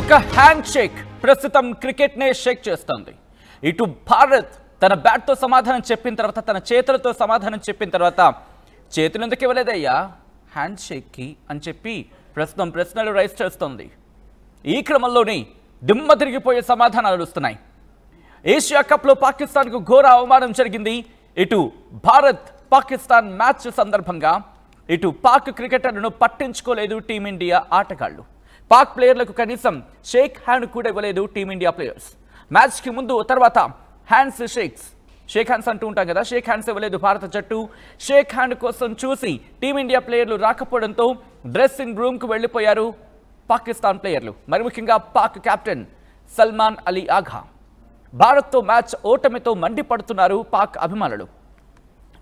ఒక hand shake ప్రస్తుతం cricket నే షేక్ చేస్తుంది. ఇటు భారత్ తన బ్యాట్ తో సమాధానం చెప్పిన తర్వాత తన చేతులతో సమాధానం చెప్పిన తర్వాత చేతులు ఎందుకు ఇవ్వలేదయ్యా హ్యాండ్ షేక్ కి అని చెప్పి ప్రస్తుతం ప్రశ్నలు రైజ్ చేస్తుంది. ఈ క్రమంలోనే దిమ్మ తిరిగిపోయే సమాధానాలు వస్తున్నాయి. ఏషియా కప్ లో పాకిస్తాన్ కు ఘోర అవమానం జరిగింది. ఇటు భారత్ పాకిస్తాన్ మ్యాచ్ సందర్భంగా ఇటు పాక్ క్రికెటర్లను పట్టించుకోలేదు టీమిండియా ఆటగాళ్లు. పాక్ ప్లేయర్లకు కనీసం షేక్ హ్యాండ్ కూడా ఇవ్వలేదు టీమిండియా ప్లేయర్స్. మ్యాచ్కి ముందు తర్వాత షేక్ హ్యాండ్స్ అంటూ ఉంటాం కదా, షేక్ హ్యాండ్స్ ఇవ్వలేదు భారత జట్టు. షేక్ హ్యాండ్ కోసం చూసి టీమిండియా ప్లేయర్లు రాకపోవడంతో డ్రెస్సింగ్ రూమ్కు వెళ్ళిపోయారు పాకిస్తాన్ ప్లేయర్లు. మరి ముఖ్యంగా పాక్ కెప్టెన్ సల్మాన్ అలీ ఆఘా. భారత్తో మ్యాచ్ ఓటమితో మండిపడుతున్నారు పాక్ అభిమానులు.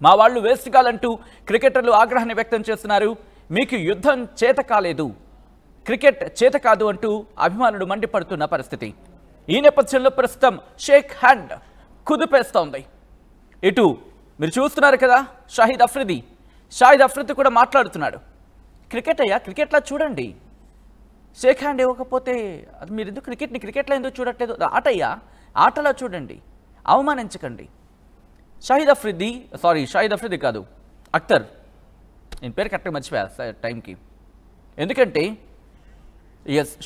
మా వాళ్ళు వేస్ట్ కాలంటూ క్రికెటర్లు ఆగ్రహాన్ని వ్యక్తం చేస్తున్నారు. మీకు యుద్ధం చేత కాలేదు, క్రికెట్ చేత కాదు అంటూ అభిమానులు మండిపడుతున్న పరిస్థితి. ఈ నేపథ్యంలో ప్రస్తుతం షేక్ హ్యాండ్ కుదిపేస్తోంది. ఇటు మీరు చూస్తున్నారు కదా, షాహిద్ అఫ్రిది కూడా మాట్లాడుతున్నాడు. క్రికెట్ అయ్యా, క్రికెట్లా చూడండి, షేక్ హ్యాండ్ ఇవ్వకపోతే అది మీరు ఎందుకు క్రికెట్లో ఎందుకు చూడట్లేదు? ఆటయ్యా, ఆటలా చూడండి, అవమానించకండి. షాహిద్ అఫ్రిది కాదు, అఖ్తర్. నేను పేరు కరెక్ట్గా మర్చిపోయా టైంకి. ఎందుకంటే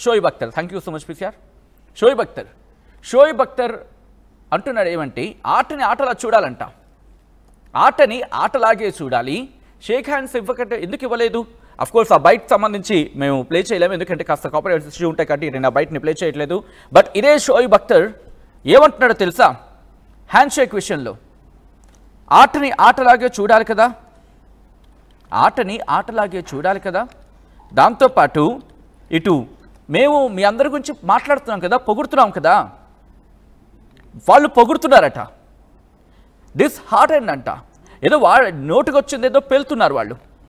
Shoaib Akhtar, thank you so much PCR. Shoaib Akhtar అంటున్నాడు ఏమంటే ఆటని ఆటలా చూడాలంట, ఆటని ఆటలాగే చూడాలి. షేక్ హ్యాండ్స్ ఇవ్వకంటే ఎందుకు ఇవ్వలేదు? అఫ్కోర్స్ ఆ బైట్ సంబంధించి మేము ప్లే చేయలేము, ఎందుకంటే కాస్త కాపీరైట్ ఇష్యూ ఉంటాయి కాబట్టి నేను ఆ బైట్ని ప్లే చేయట్లేదు. బట్ ఇదే షోయిబ్ అఖ్తర్ ఏమంటున్నాడో తెలుసా? హ్యాండ్ షేక్ విషయంలో ఆటని ఆటలాగే చూడాలి కదా, దాంతోపాటు ఇటు మేము మీ అందరి గురించి మాట్లాడుతున్నాం కదా, పొగుడుతున్నాం కదా, వాళ్ళు పొగుడుతున్నారట. దిస్ హార్ట్ అండ్ అంట, ఏదో నోటుకు వచ్చింది ఏదో పేలుతున్నారు వాళ్ళు.